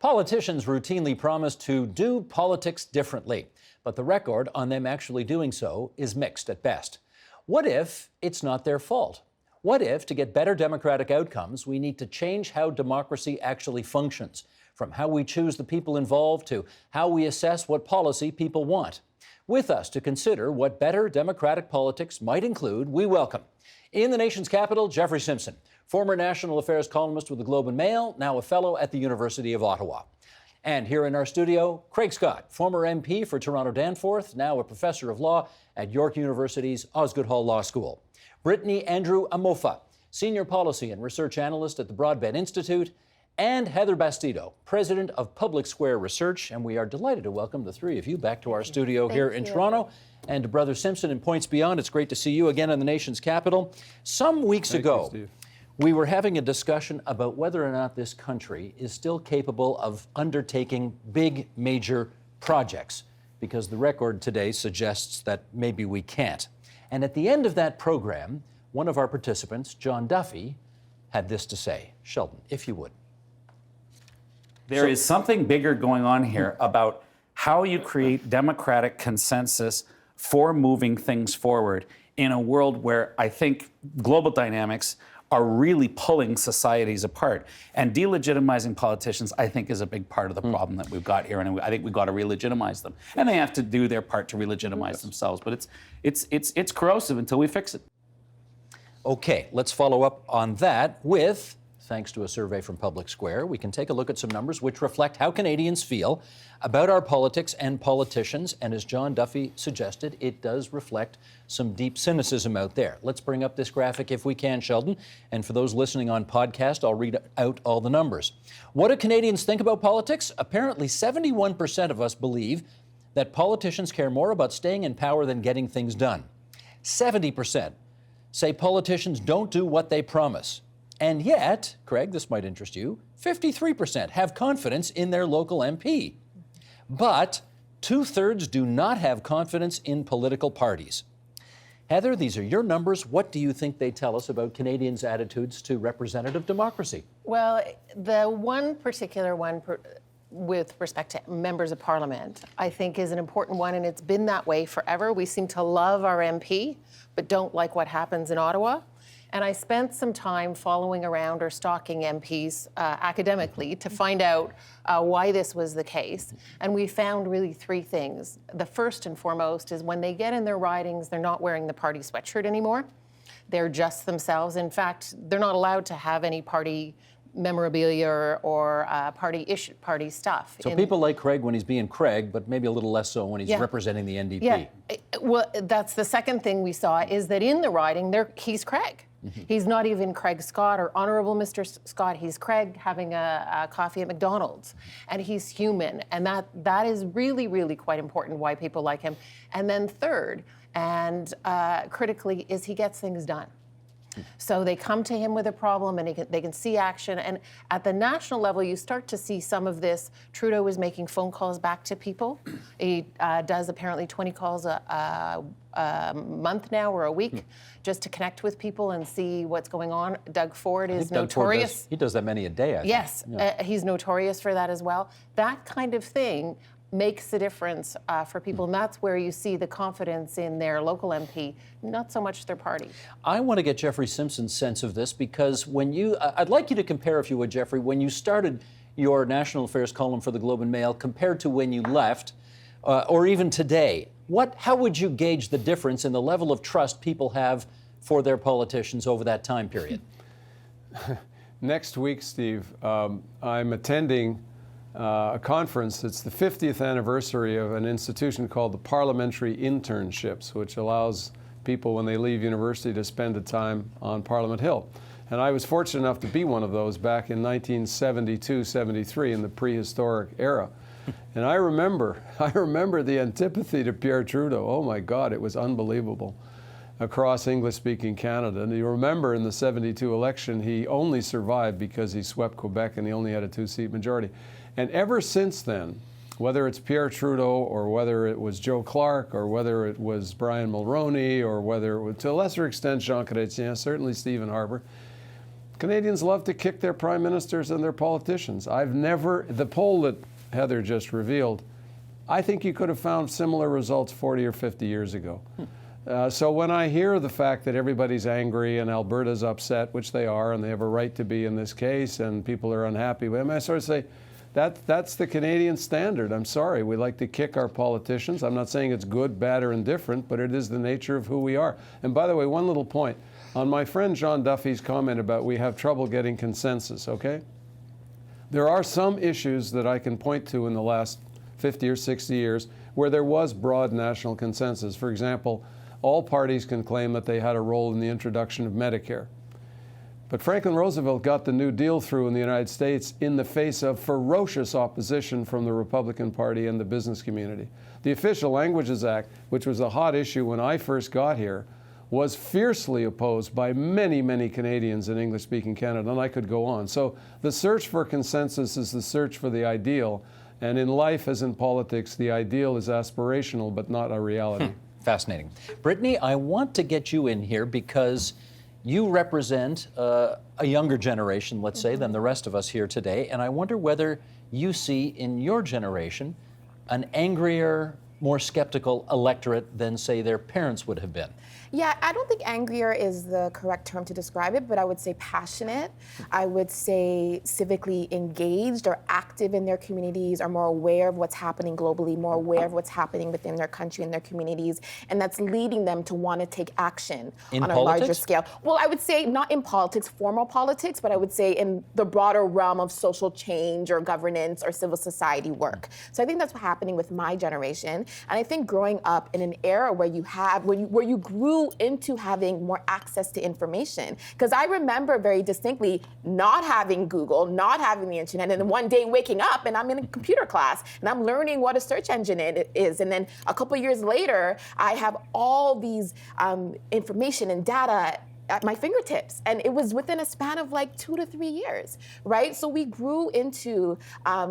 Politicians routinely promise to do politics differently, but the record on them actually doing so is mixed at best. What if it's not their fault? What if, to get better democratic outcomes, we need to change how democracy actually functions, from how we choose the people involved to how we assess what policy people want? With us to consider what better democratic politics might include, we welcome, in the nation's capital, Jeffrey Simpson, former national affairs columnist with the Globe and Mail, now a fellow at the University of Ottawa. And here in our studio, Craig Scott, former MP for Toronto Danforth, now a professor of law at York University's Osgoode Hall Law School. Brittany Andrew Amofa, senior policy and research analyst at the Broadbent Institute, and Heather Bastido, president of Public Square Research. And we are delighted to welcome the three of you back to our studio here in Toronto. And to Brother Simpson and Points Beyond, it's great to see you again in the nation's capital. Some weeks ago, we were having a discussion about whether or not this country is still capable of undertaking big, major projects, because the record today suggests that maybe we can't. And at the end of that program, one of our participants, John Duffy, had this to say. Sheldon, if you would. There is something bigger going on here about how you create democratic consensus for moving things forward in a world where I think global dynamics are really pulling societies apart. And delegitimizing politicians, I think, is a big part of the problem that we've got here. And I think we've got to re-legitimize them. And they have to do their part to re-legitimize themselves. But it's corrosive until we fix it. Okay, let's follow up on that with, thanks to a survey from Public Square, we can take a look at some numbers which reflect how Canadians feel about our politics and politicians. And as John Duffy suggested, it does reflect some deep cynicism out there. Let's bring up this graphic if we can, Sheldon. And for those listening on podcast, I'll read out all the numbers. What do Canadians think about politics? Apparently, 71% of us believe that politicians care more about staying in power than getting things done. 70% say politicians don't do what they promise. And yet, Craig, this might interest you, 53% have confidence in their local MP. But 2/3 do not have confidence in political parties. Heather, these are your numbers. What do you think they tell us about Canadians' attitudes to representative democracy? Well, the one particular one with respect to members of Parliament, I think is an important one, and it's been that way forever. We seem to love our MP, but don't like what happens in Ottawa. And I spent some time following around or stalking MPs academically to find out why this was the case. And we found really three things. The first and foremost is when they get in their ridings, they're not wearing the party sweatshirt anymore. They're just themselves. In fact, they're not allowed to have any party memorabilia or party stuff. So people like Craig when he's being Craig, but maybe a little less so when he's representing the NDP. Yeah, well, that's the second thing we saw, is that in the riding, he's Craig. He's not even Craig Scott or Honourable Mr. Scott. He's Craig having a coffee at McDonald's. And he's human. And that is really, really quite important why people like him. And then third, and critically, is he gets things done. So they come to him with a problem and they can see action. And at the national level, you start to see some of this. Trudeau is making phone calls back to people. He does apparently 20 calls a month now or a week just to connect with people and see what's going on. Doug Ford is notorious. He does that many a day, I think. Yes, he's notorious for that as well. That kind of thing makes a difference for people, and that's where you see the confidence in their local MP, not so much their party. I want to get Jeffrey Simpson's sense of this, because when I'd like you to compare, if you would, Jeffrey, when you started your national affairs column for the Globe and Mail compared to when you left, or even today, how would you gauge the difference in the level of trust people have for their politicians over that time period? Next week, Steve, I'm attending a conference. It's the 50th anniversary of an institution called the Parliamentary Internships, which allows people when they leave university to spend the time on Parliament Hill. And I was fortunate enough to be one of those back in 1972-73 in the prehistoric era. And I remember the antipathy to Pierre Trudeau. Oh my God, it was unbelievable across English-speaking Canada. And you remember in the 72 election, he only survived because he swept Quebec and he only had a 2-seat majority. And ever since then, whether it's Pierre Trudeau or whether it was Joe Clark or whether it was Brian Mulroney or whether it was, to a lesser extent, Jean Chrétien, certainly Stephen Harper, Canadians love to kick their prime ministers and their politicians. The poll that Heather just revealed, I think you could have found similar results 40 or 50 years ago. So when I hear the fact that everybody's angry and Alberta's upset, which they are, and they have a right to be in this case, and people are unhappy with them, I sort of say, that's the Canadian standard. I'm sorry, we like to kick our politicians. I'm not saying it's good, bad, or indifferent, but it is the nature of who we are. And by the way, one little point. On my friend John Duffy's comment about we have trouble getting consensus, okay? There are some issues that I can point to in the last 50 or 60 years where there was broad national consensus. For example, all parties can claim that they had a role in the introduction of Medicare. But Franklin Roosevelt got the New Deal through in the United States in the face of ferocious opposition from the Republican Party and the business community. The Official Languages Act, which was a hot issue when I first got here, was fiercely opposed by many, many Canadians in English-speaking Canada, and I could go on. So the search for consensus is the search for the ideal, and in life, as in politics, the ideal is aspirational, but not a reality. Fascinating. Brittany, I want to get you in here because you represent a younger generation, let's say, than the rest of us here today, and I wonder whether you see in your generation an angrier, more skeptical electorate than, say, their parents would have been. Yeah, I don't think angrier is the correct term to describe it, but I would say passionate. I would say civically engaged or active in their communities, are more aware of what's happening globally, more aware of what's happening within their country and their communities, and that's leading them to want to take action on a larger scale. Well, I would say not in politics, formal politics, but I would say in the broader realm of social change or governance or civil society work. So I think that's what's happening with my generation, and I think growing up in an era where you grew into having more access to information. Because I remember very distinctly not having Google, not having the internet, and then one day waking up and I'm in a computer class and I'm learning what a search engine is. And then a couple years later, I have all these information and data at my fingertips. And it was within a span of like 2 to 3 years, right? So we grew into,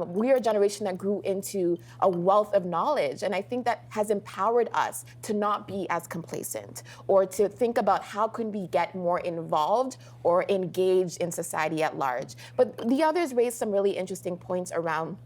we are a generation that grew into a wealth of knowledge. And I think that has empowered us to not be as complacent or to think about how can we get more involved or engaged in society at large. But the others raised some really interesting points around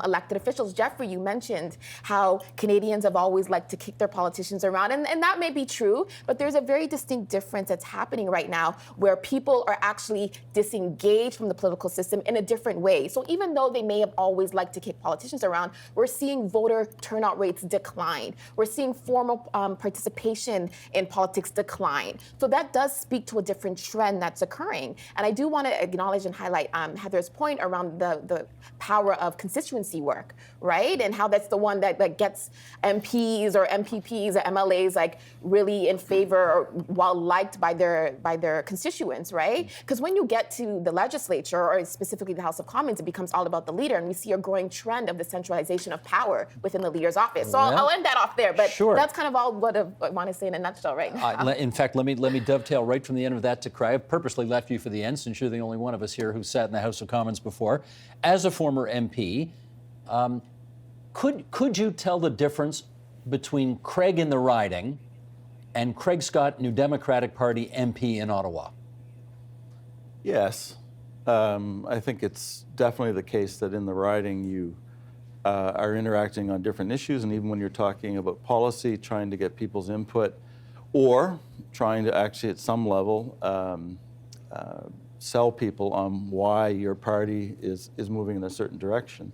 elected officials. Jeffrey, you mentioned how Canadians have always liked to kick their politicians around, and that may be true, but there's a very distinct difference that's happening right now where people are actually disengaged from the political system in a different way. So even though they may have always liked to kick politicians around, we're seeing voter turnout rates decline. We're seeing formal participation in politics decline. So that does speak to a different trend that's occurring. And I do want to acknowledge and highlight Heather's point around the power of constituency work, right? And how that's the one that gets MPs or MPPs or MLAs like really in favor or well liked by their constituents, right? Because when you get to the legislature or specifically the House of Commons, it becomes all about the leader, and we see a growing trend of the centralization of power within the leader's office. So I'll end that off there, but that's kind of all what I want to say in a nutshell right now. In fact, let me dovetail right from the end of that to Craig. I purposely left you for the end since you're the only one of us here who sat in the House of Commons before. As a former MP, could you tell the difference between Craig in the riding and Craig Scott, New Democratic Party MP in Ottawa? Yes. I think it's definitely the case that in the riding you are interacting on different issues, and even when you're talking about policy, trying to get people's input, or trying to actually at some level sell people on why your party is moving in a certain direction.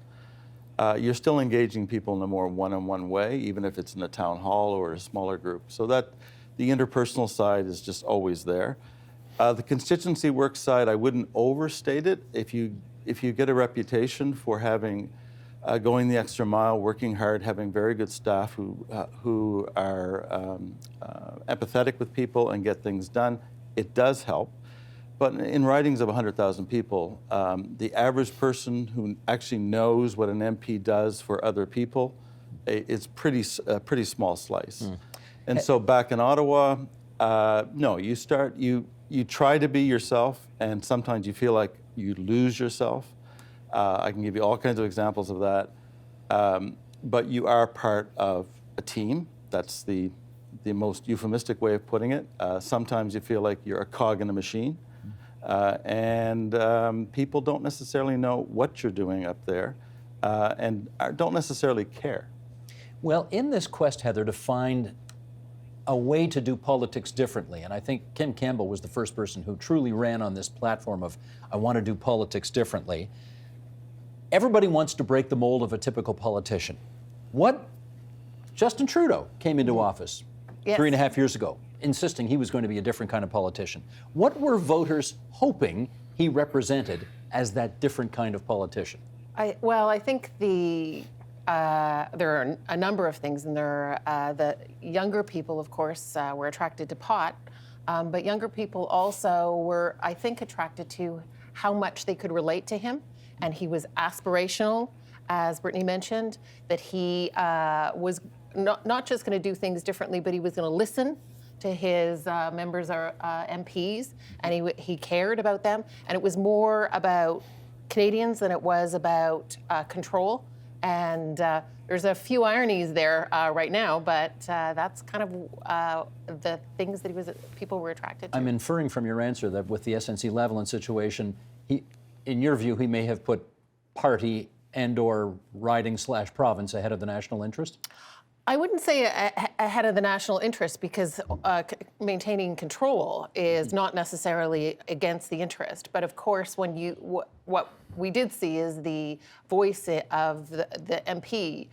You're still engaging people in a more one-on-one way, even if it's in a town hall or a smaller group. So that the interpersonal side is just always there. The constituency work side, I wouldn't overstate it. If you get a reputation for having going the extra mile, working hard, having very good staff who are empathetic with people and get things done, it does help. But in ridings of 100,000 people, the average person who actually knows what an MP does for other people, it's a pretty small slice. And so back in Ottawa, no, you try to be yourself, and sometimes you feel like you lose yourself. I can give you all kinds of examples of that. But you are part of a team. That's the most euphemistic way of putting it. Sometimes you feel like you're a cog in a machine. and people don't necessarily know what you're doing up there and don't necessarily care. Well, in this quest, Heather, to find a way to do politics differently, and I think Kim Campbell was the first person who truly ran on this platform of, I want to do politics differently. Everybody wants to break the mold of a typical politician. Justin Trudeau came into office 3.5 years ago, insisting he was going to be a different kind of politician. What were voters hoping he represented as that different kind of politician? I think there are a number of things, and the younger people, of course, were attracted to pot, but younger people also were, I think, attracted to how much they could relate to him, and he was aspirational, as Brittany mentioned, that he was not just going to do things differently, but he was going to listen to his members or MPs, and he cared about them, and it was more about Canadians than it was about control. And there's a few ironies there right now, but that's kind of the things that people were attracted to. I'm inferring from your answer that with the SNC-Lavalin situation, in your view, he may have put party and/or riding/province ahead of the national interest? I wouldn't say ahead of the national interest, because maintaining control is not necessarily against the interest. But of course, when what we did see is the voice of the MP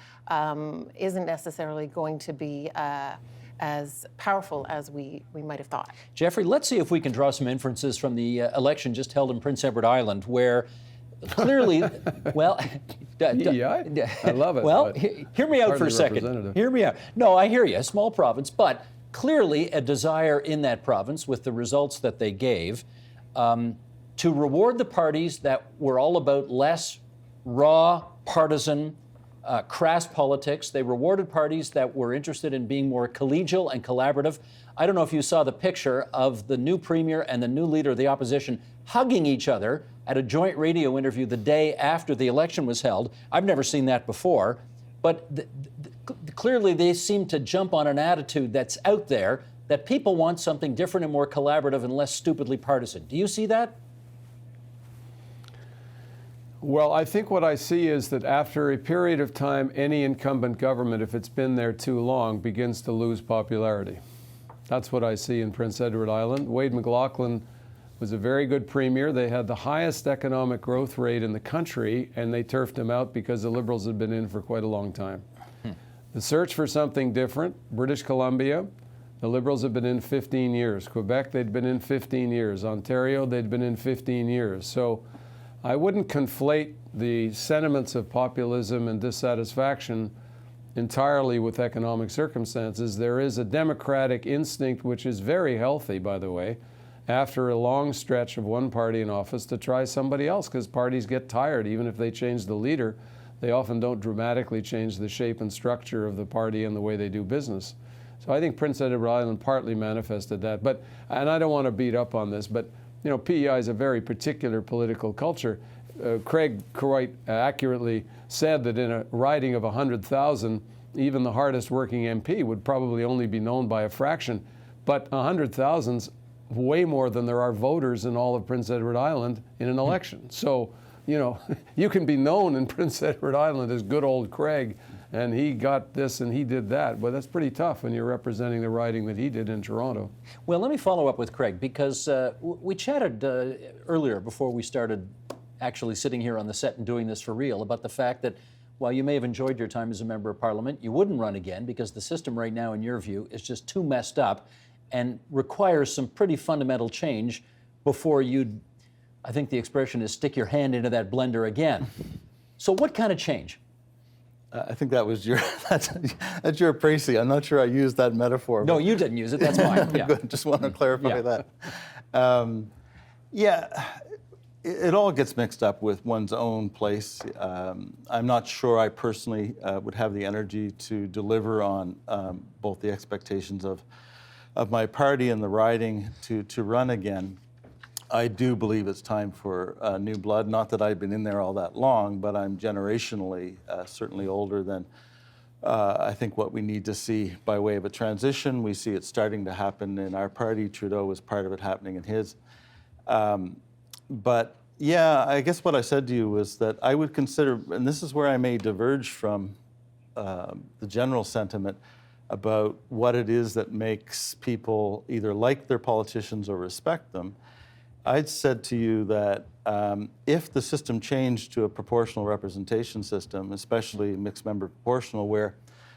isn't necessarily going to be as powerful as we might have thought. Jeffrey, let's see if we can draw some inferences from the election just held in Prince Edward Island, where clearly, well... PEI? I love it. Well, hear me out for a second. Hear me out. No, I hear you. A small province, but clearly a desire in that province, with the results that they gave, to reward the parties that were all about less raw, partisan, crass politics. They rewarded parties that were interested in being more collegial and collaborative. I don't know if you saw the picture of the new premier and the new leader of the opposition hugging each other at a joint radio interview the day after the election was held. I've never seen that before, but clearly they seem to jump on an attitude that's out there, that people want something different and more collaborative and less stupidly partisan. Do you see that? Well, I think what I see is that after a period of time, any incumbent government, if it's been there too long, begins to lose popularity. That's what I see in Prince Edward Island. Wade McLaughlin was a very good premier. They had the highest economic growth rate in the country, and they turfed him out because the Liberals had been in for quite a long time. The search for something different, British Columbia, the Liberals have been in 15 years. Quebec, they'd been in 15 years. Ontario, they'd been in 15 years. So I wouldn't conflate the sentiments of populism and dissatisfaction entirely with economic circumstances. There is a democratic instinct, which is very healthy, by the way, after a long stretch of one party in office to try somebody else, because parties get tired. Even if they change the leader, they often don't dramatically change the shape and structure of the party and the way they do business. So I think Prince Edward Island partly manifested that. But, and I don't want to beat up on this, but you know, PEI is a very particular political culture. Craig quite accurately said that in a riding of 100,000, even the hardest working MP would probably only be known by a fraction. But 100,000's way more than there are voters in all of Prince Edward Island in an election. So, you know, you can be known in Prince Edward Island as good old Craig, and he got this and he did that. But that's pretty tough when you're representing the riding that he did in Toronto. Well, let me follow up with Craig, because we chatted earlier before we started actually sitting here on the set and doing this for real about the fact that while you may have enjoyed your time as a member of Parliament, you wouldn't run again because the system right now, in your view, is just too messed up and requires some pretty fundamental change before you'd, I think the expression is, stick your hand into that blender again. So what kind of change? I think that was your, that's your précis. I'm not sure I used that metaphor. No, you didn't use it. That's mine. Yeah. Good. Just want to clarify that. Yeah, it all gets mixed up with one's own place. I'm not sure I personally would have the energy to deliver on both the expectations of my party and the riding to run again. I do believe it's time for new blood. Not that I've been in there all that long, but I'm generationally certainly older than I think what we need to see by way of a transition. We see it starting to happen in our party. Trudeau was part of it happening in his. But yeah, I guess what I said to you was that I would consider, and this is where I may diverge from the general sentiment about what it is that makes people either like their politicians or respect them. I'd said to you that if the system changed to a proportional representation system, especially mixed member proportional, where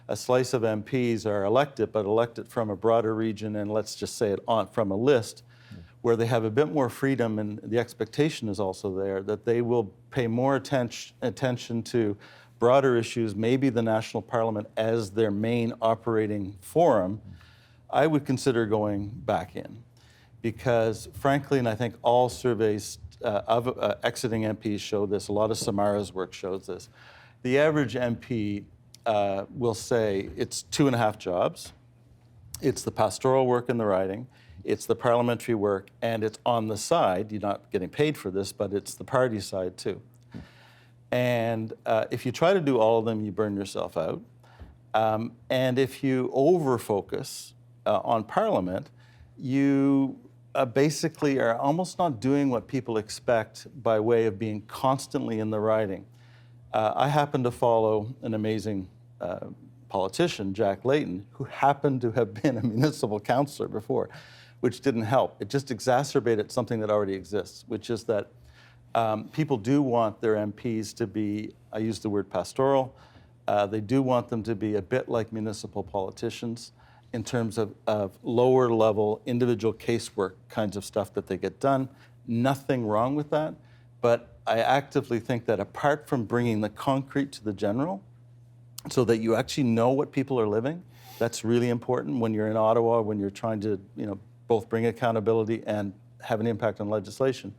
a slice of MPs are elected, but elected from a broader region, and let's just say it from a list, where they have a bit more freedom, and the expectation is also there that they will pay more attention to broader issues, maybe the national parliament as their main operating forum, I would consider going back in. Because frankly, and I think all surveys of exiting MPs show this, a lot of Samara's work shows this, the average MP will say it's 2.5 jobs, it's the pastoral work in the riding, it's the parliamentary work, and it's on the side, you're not getting paid for this, but it's the party side too. And if you try to do all of them, you burn yourself out. And if you over-focus on Parliament, you basically are almost not doing what people expect by way of being constantly in the riding. I happen to follow an amazing politician, Jack Layton, who happened to have been a municipal councillor before, which didn't help. It just exacerbated something that already exists, which is that people do want their MPs to be, I use the word pastoral, they do want them to be a bit like municipal politicians in terms of lower level individual casework kinds of stuff that they get done. Nothing wrong with that, but I actively think that apart from bringing the concrete to the general, so that you actually know what people are living, that's really important when you're in Ottawa, when you're trying to both bring accountability and have an impact on legislation.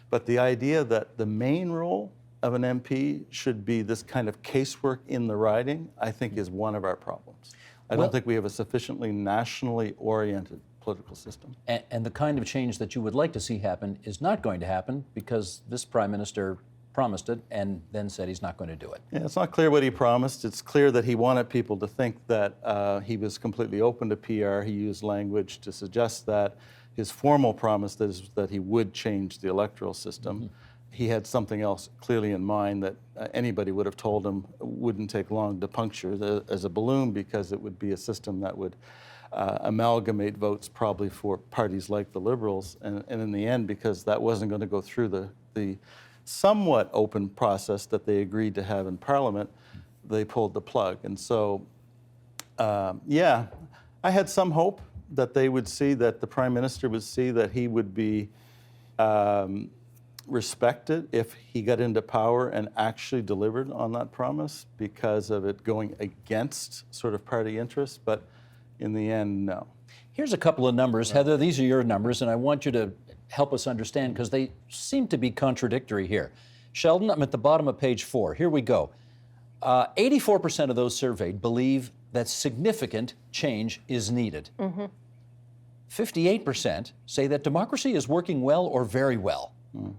But the idea that the main role of an MP should be this kind of casework in the riding, I think is one of our problems. I don't think we have a sufficiently nationally oriented political system. And the kind of change that you would like to see happen is not going to happen because this Prime Minister promised it and then said he's not going to do it. Yeah, it's not clear what he promised. It's clear that he wanted people to think that he was completely open to PR. He used language to suggest that. His formal promise is that he would change the electoral system. Mm-hmm. He had something else clearly in mind that anybody would have told him wouldn't take long to puncture as a balloon, because it would be a system that would amalgamate votes probably for parties like the Liberals. And in the end, because that wasn't going to go through the somewhat open process that they agreed to have in Parliament, they pulled the plug. And so, yeah, I had some hope that they would see, that the Prime Minister would see that he would be respected if he got into power and actually delivered on that promise, because of it going against sort of party interests. But in the end, no. Here's a couple of numbers. Heather, these are your numbers, and I want you to help us understand because they seem to be contradictory here. Sheldon, I'm at the bottom of page 4. Here we go. 84% of those surveyed believe that significant change is needed. Mm-hmm. 58% say that democracy is working well or very well. Mm.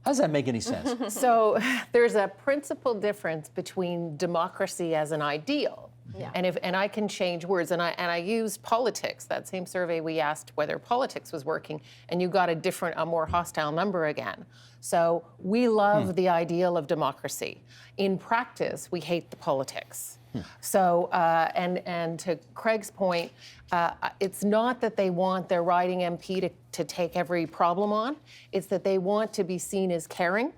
How does that make any sense? So there's a principal difference between democracy as an ideal. Yeah. And I can change words, and I used politics. That same survey, we asked whether politics was working, and you got a more hostile number again. So we love the ideal of democracy. In practice, we hate the politics. So, and to Craig's point, it's not that they want their riding MP to take every problem on. It's that they want to be seen as caring,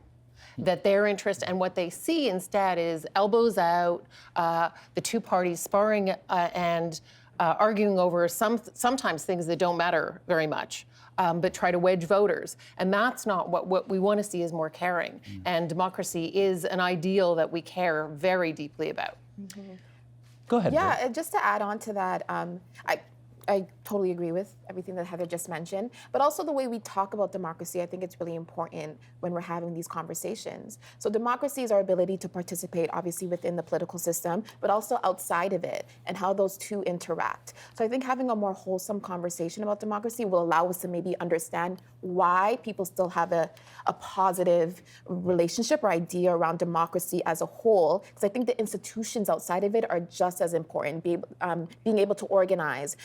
that their interest, and what they see instead is elbows out, the two parties sparring and arguing over sometimes things that don't matter very much, but try to wedge voters. And that's not what we want to see, is more caring. And democracy is an ideal that we care very deeply about. Mm-hmm. Go ahead. Yeah, Bill. just to add on to that, I totally agree with everything that Heather just mentioned, but also the way we talk about democracy, I think it's really important when we're having these conversations. So democracy is our ability to participate, obviously, within the political system, but also outside of it, and how those two interact. So I think having a more wholesome conversation about democracy will allow us to maybe understand why people still have a positive relationship or idea around democracy as a whole, because I think the institutions outside of it are just as important. Being able to organize,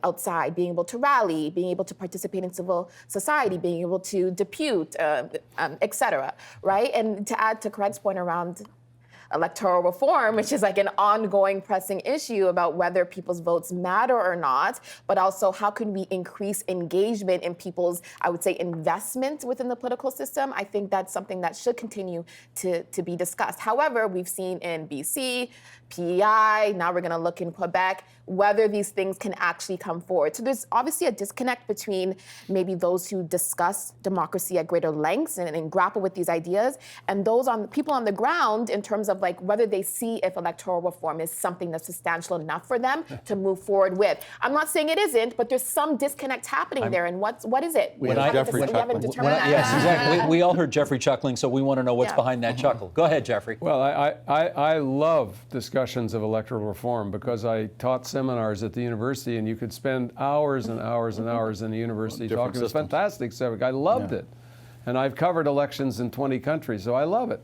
outside, being able to rally, being able to participate in civil society, being able to depute, et cetera, right? And to add to Craig's point around electoral reform, which is like an ongoing pressing issue about whether people's votes matter or not, but also how can we increase engagement in people's, I would say, investment within the political system. I think that's something that should continue to be discussed. However, we've seen in BC, PEI, now we're going to look in Quebec, whether these things can actually come forward. So there's obviously a disconnect between maybe those who discuss democracy at greater lengths and grapple with these ideas, and those people on the ground in terms of like whether they see if electoral reform is something that's substantial enough for them to move forward with. I'm not saying it isn't, but there's some disconnect happening there. And what is it? We haven't determined that. Yes, exactly. We all heard Jeffrey chuckling, so we want to know what's behind that chuckle. Go ahead, Jeffrey. Well, I love discussions of electoral reform because I taught seminars at the university, and you could spend hours and hours and hours in the university talking. It was fantastic subject. I loved it. And I've covered elections in 20 countries, so I love it.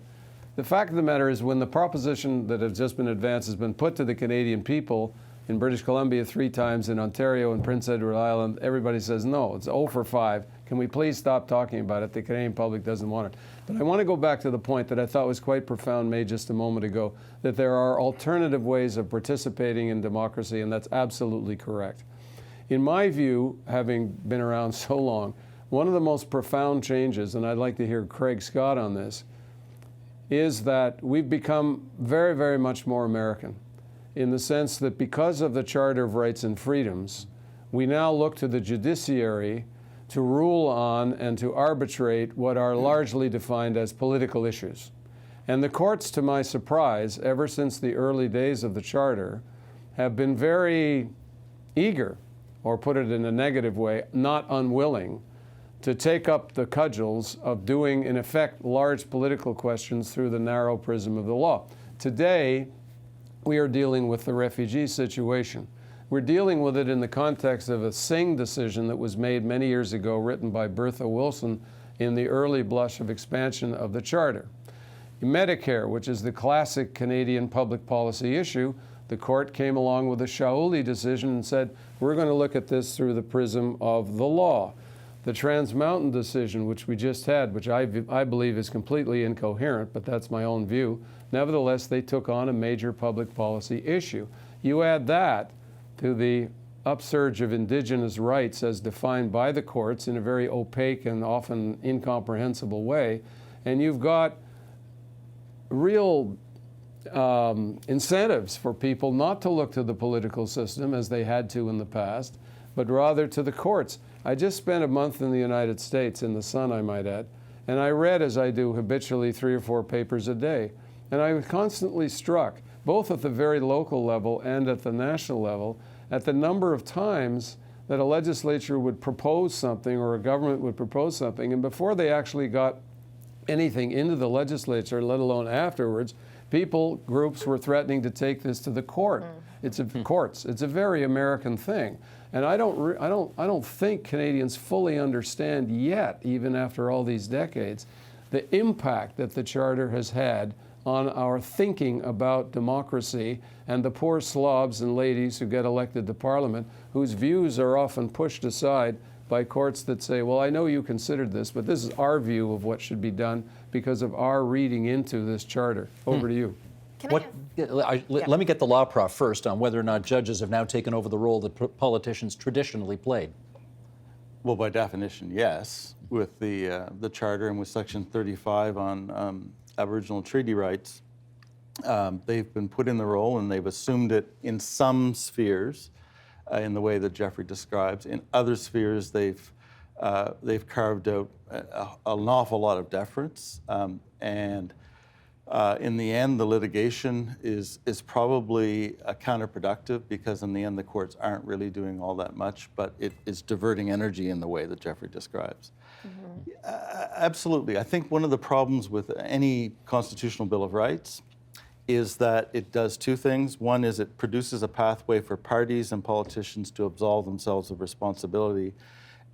The fact of the matter is when the proposition that has just been advanced has been put to the Canadian people, in British Columbia 3 times, in Ontario and Prince Edward Island, everybody says no, it's 0 for 5. Can we please stop talking about it? The Canadian public doesn't want it. But I want to go back to the point that I thought was quite profound made just a moment ago, that there are alternative ways of participating in democracy, and that's absolutely correct. In my view, having been around so long, one of the most profound changes, and I'd like to hear Craig Scott on this, is that we've become very, very much more American, in the sense that because of the Charter of Rights and Freedoms, we now look to the judiciary to rule on and to arbitrate what are largely defined as political issues. And the courts, to my surprise, ever since the early days of the Charter, have been very eager, or put it in a negative way, not unwilling, to take up the cudgels of doing, in effect, large political questions through the narrow prism of the law. Today, we are dealing with the refugee situation. We're dealing with it in the context of a Singh decision that was made many years ago, written by Bertha Wilson in the early blush of expansion of the Charter. Medicare, which is the classic Canadian public policy issue, the court came along with a Shaoli decision and said, we're going to look at this through the prism of the law. The Trans Mountain decision, which we just had, which I believe is completely incoherent, but that's my own view, nevertheless, they took on a major public policy issue. You add that to the upsurge of indigenous rights as defined by the courts in a very opaque and often incomprehensible way, and you've got real incentives for people not to look to the political system as they had to in the past, but rather to the courts. I just spent a month in the United States, in the sun I might add, and I read, as I do habitually, 3 or 4 papers a day. And I was constantly struck, both at the very local level and at the national level, at the number of times that a legislature would propose something or a government would propose something, and before they actually got anything into the legislature, let alone afterwards, groups were threatening to take this to the court. Courts. It's a very American thing. And I don't think Canadians fully understand yet, even after all these decades, the impact that the Charter has had on our thinking about democracy and the poor slobs and ladies who get elected to Parliament, whose views are often pushed aside by courts that say, well, I know you considered this, but this is our view of what should be done because of our reading into this Charter. Over to you. Let me get the law prof first on whether or not judges have now taken over the role that politicians traditionally played. Well, by definition, yes, with the Charter and with Section 35 on Aboriginal treaty rights. They've been put in the role and they've assumed it in some spheres in the way that Jeffrey describes. In other spheres, they've carved out an awful lot of deference. And in the end, the litigation is probably counterproductive because in the end, the courts aren't really doing all that much, but it is diverting energy in the way that Jeffrey describes. Absolutely. I think one of the problems with any constitutional Bill of Rights is that it does 2 things. One is it produces a pathway for parties and politicians to absolve themselves of responsibility,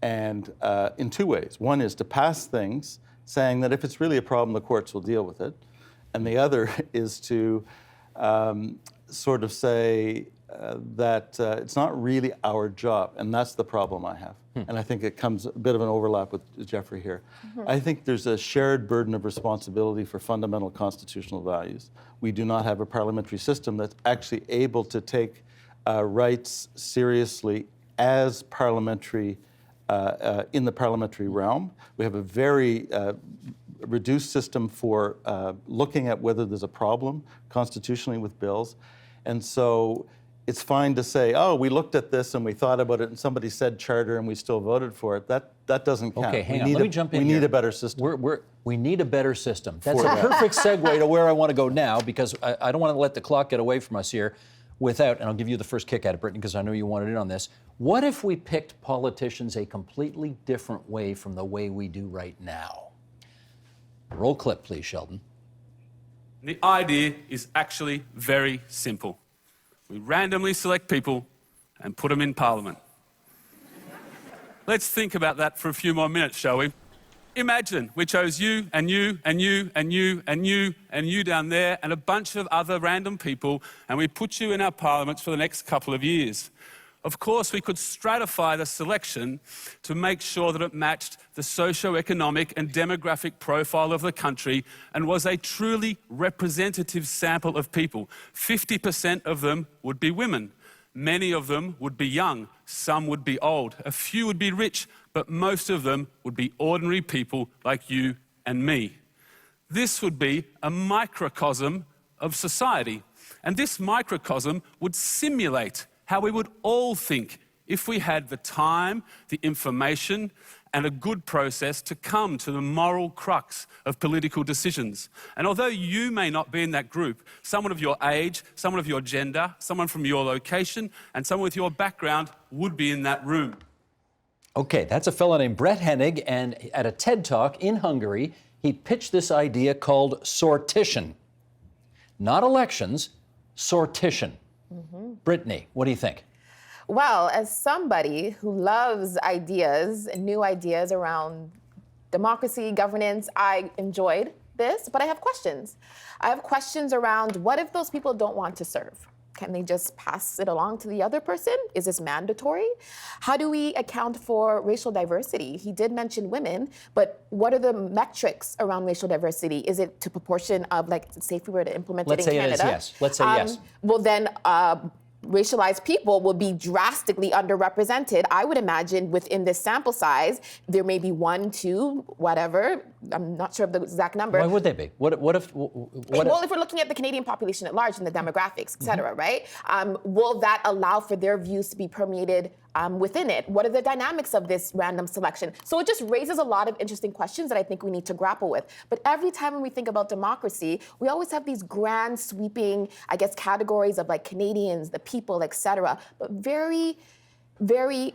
and in 2 ways. One is to pass things saying that if it's really a problem, the courts will deal with it. And the other is to sort of say, that it's not really our job, and that's the problem I have. And I think it comes a bit of an overlap with Jeffrey here. I think there's a shared burden of responsibility for fundamental constitutional values. We do not have a parliamentary system that's actually able to take rights seriously as parliamentary, in the parliamentary realm. We have a very reduced system for looking at whether there's a problem constitutionally with bills. And so it's fine to say, oh, we looked at this and we thought about it and somebody said charter and we still voted for it. That doesn't count. Okay, hang on. Let me jump in We here. need a better system. We need a better system. That's a perfect segue to where I want to go now, because I don't want to let the clock get away from us here without, and I'll give you the first kick at it, Brittany, because I know you wanted in on this. What if we picked politicians a completely different way from the way we do right now? Roll clip, please, Sheldon. The idea is actually very simple. We randomly select people and put them in Parliament. Let's think about that for a few more minutes, shall we? Imagine we chose you and you and you and you and you and you down there and a bunch of other random people, and we put you in our parliaments for the next couple of years. Of course, we could stratify the selection to make sure that it matched the socio-economic and demographic profile of the country and was a truly representative sample of people. 50% of them would be women. Many of them would be young. Some would be old. A few would be rich, but most of them would be ordinary people like you and me. This would be a microcosm of society, and this microcosm would simulate how we would all think if we had the time, the information, and a good process to come to the moral crux of political decisions. And although you may not be in that group, someone of your age, someone of your gender, someone from your location, and someone with your background would be in that room. Okay, that's a fellow named Brett Hennig, and at a TED Talk in Hungary, he pitched this idea called sortition. Not elections, sortition. Brittany, what do you think? Well, as somebody who loves ideas and new ideas around democracy, governance, I enjoyed this, but I have questions. I have questions around, what if those people don't want to serve? Can they just pass it along to the other person? Is this mandatory? How do we account for racial diversity? He did mention women, but what are the metrics around racial diversity? Is it to proportion of, like, say if we were to implement it in Canada? Let's say it is yes. Let's say yes. Well, then racialized people will be drastically underrepresented. I would imagine within this sample size, there may be 1, 2, whatever. I'm not sure of the exact number. Why would they be? What if? Well, if we're looking at the Canadian population at large and the demographics, et cetera, right? Will that allow for their views to be permeated within it? What are the dynamics of this random selection? So it just raises a lot of interesting questions that I think we need to grapple with. But every time when we think about democracy, we always have these grand sweeping, I guess, categories of like Canadians, the people, et cetera, but very, very,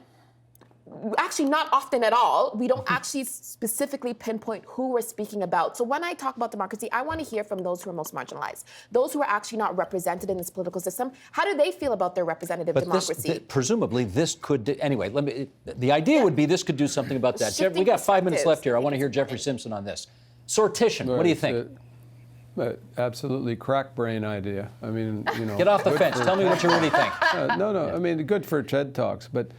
actually not often at all. We don't actually specifically pinpoint who we're speaking about. So when I talk about democracy, I want to hear from those who are most marginalized, those who are actually not represented in this political system. How do they feel about their representative democracy? Presumably this could, anyway, the idea would be this could do something about that. We got 5 minutes left here. I want to hear Jeffrey Simpson on this. Sortition, what do you think? Absolutely crack brain idea. I mean, you know. Get off the fence. Tell me what you really think. No. I mean, good for TED Talks, but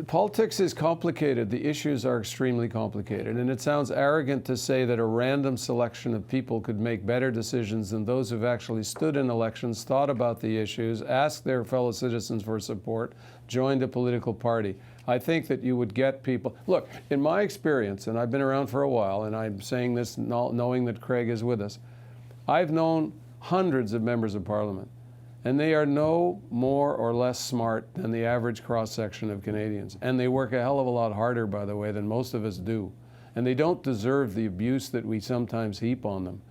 politics is complicated. The issues are extremely complicated, and it sounds arrogant to say that a random selection of people could make better decisions than those who've actually stood in elections, thought about the issues, asked their fellow citizens for support, joined a political party. I think that you would get people. Look, in my experience, and I've been around for a while, and I'm saying this knowing that Craig is with us, I've known hundreds of members of Parliament, and they are no more or less smart than the average cross-section of Canadians. And they work a hell of a lot harder, by the way, than most of us do. And they don't deserve the abuse that we sometimes heap on them.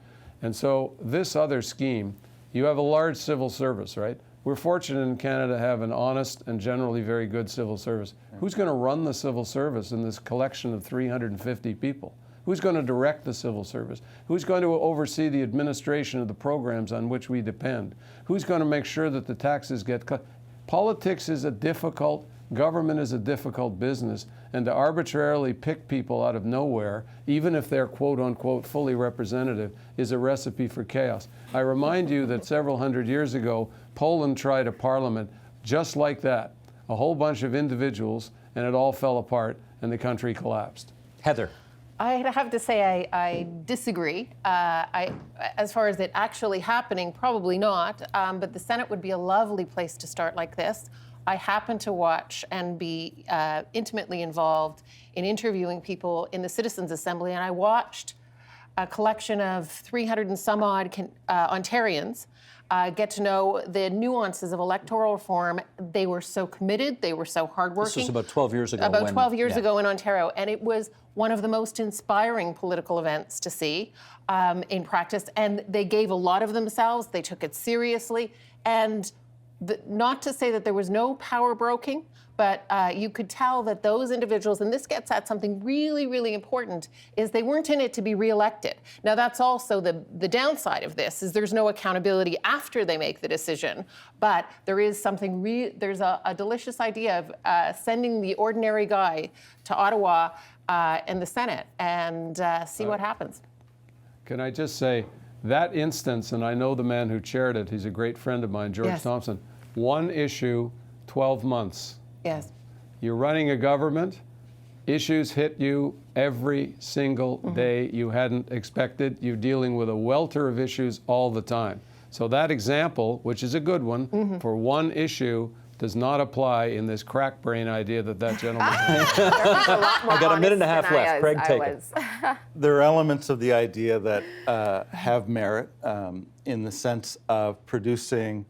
And so this other scheme, you have a large civil service, right? We're fortunate in Canada to have an honest and generally very good civil service. Who's going to run the civil service in this collection of 350 people? Who's going to direct the civil service? Who's going to oversee the administration of the programs on which we depend? Who's going to make sure that the taxes get cut? Politics is a difficult Government is a difficult business, and to arbitrarily pick people out of nowhere, even if they're quote-unquote fully representative, is a recipe for chaos. I remind you that several hundred years ago, Poland tried a parliament just like that, a whole bunch of individuals, and it all fell apart, and the country collapsed. Heather. I have to say I disagree. As far as it actually happening, probably not, but the Senate would be a lovely place to start like this. I happen to watch and be intimately involved in interviewing people in the Citizens' Assembly, and I watched a collection of 300 and some odd Ontarians get to know the nuances of electoral reform. They were so committed, they were so hardworking. This was about 12 years ago. About 12 years ago in Ontario, and it was one of the most inspiring political events to see in practice, and they gave a lot of themselves, they took it seriously, and not to say that there was no power broking, but you could tell that those individuals, and this gets at something really, really important, is they weren't in it to be reelected. Now that's also the downside of this, is there's no accountability after they make the decision, but there is something, there's a delicious idea of sending the ordinary guy to Ottawa in the Senate and see what happens. Can I just say, that instance, and I know the man who chaired it, he's a great friend of mine, George Yes. Thompson, one issue, 12 months. Yes. You're running a government, issues hit you every single day you hadn't expected. You're dealing with a welter of issues all the time. So that example, which is a good one, for one issue, does not apply in this crack brain idea that gentleman has. I got a minute and a half left. Craig, take it. There are elements of the idea that have merit in the sense of producing.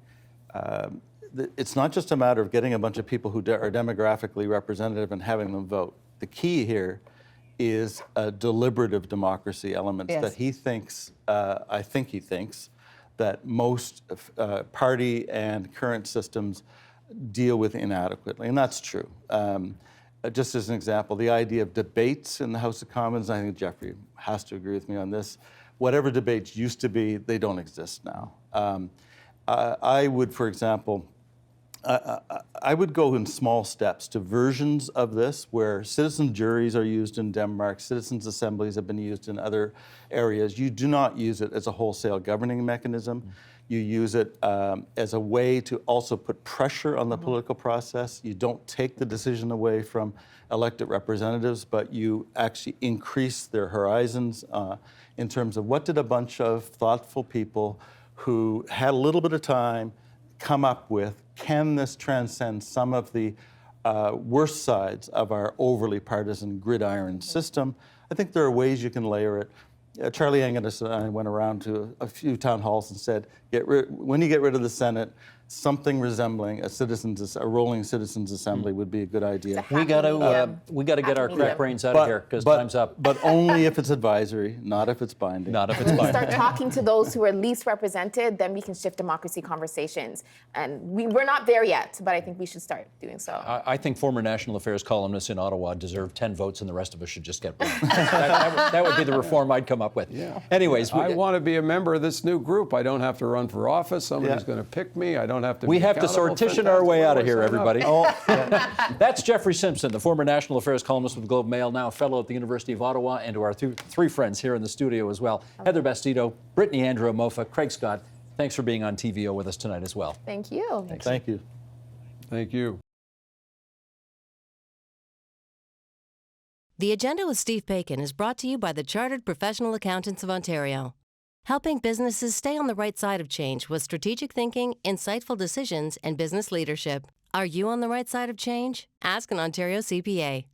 It's not just a matter of getting a bunch of people who are demographically representative and having them vote. The key here is a deliberative democracy element that he thinks, I think he thinks, that most party and current systems deal with inadequately, and that's true. Just as an example, the idea of debates in the House of Commons, I think Jeffrey has to agree with me on this, whatever debates used to be, they don't exist now. I would, for example, I would go in small steps to versions of this where citizen juries are used in Denmark, citizens' assemblies have been used in other areas. You do not use it as a wholesale governing mechanism. You use it as a way to also put pressure on the political process. You don't take the decision away from elected representatives, but you actually increase their horizons in terms of what did a bunch of thoughtful people who had a little bit of time come up with. Can this transcend some of the worst sides of our overly partisan gridiron system? I think there are ways you can layer it. Charlie Angus and I went around to a few town halls and said, when you get rid of the Senate, something resembling a rolling citizens' assembly would be a good idea. We got to get our crack brains out of here because time's up. But only if it's advisory, not if it's binding. Not if it's binding. Start talking to those who are least represented, then we can shift democracy conversations. And we're not there yet, but I think we should start doing so. I think former National Affairs columnists in Ottawa deserve 10 votes and the rest of us should just get one. that would be the reform I'd come up with. Yeah. Anyways. I want to be a member of this new group. I don't have to run for office. Somebody's going to pick me. I don't have to We be have to accountable. sortition our way out of here, Fantastic. everybody. That's Jeffrey Simpson, the former National Affairs columnist with the Globe Mail, now a fellow at the University of Ottawa, and to our three friends here in the studio as well, Heather Bastido, Brittany Andrew Mofa, Craig Scott. Thanks for being on TVO with us tonight as well. Thank you. Thank you. Thank you. The Agenda with Steve Paikin is brought to you by the Chartered Professional Accountants of Ontario, helping businesses stay on the right side of change with strategic thinking, insightful decisions, and business leadership. Are you on the right side of change? Ask an Ontario CPA.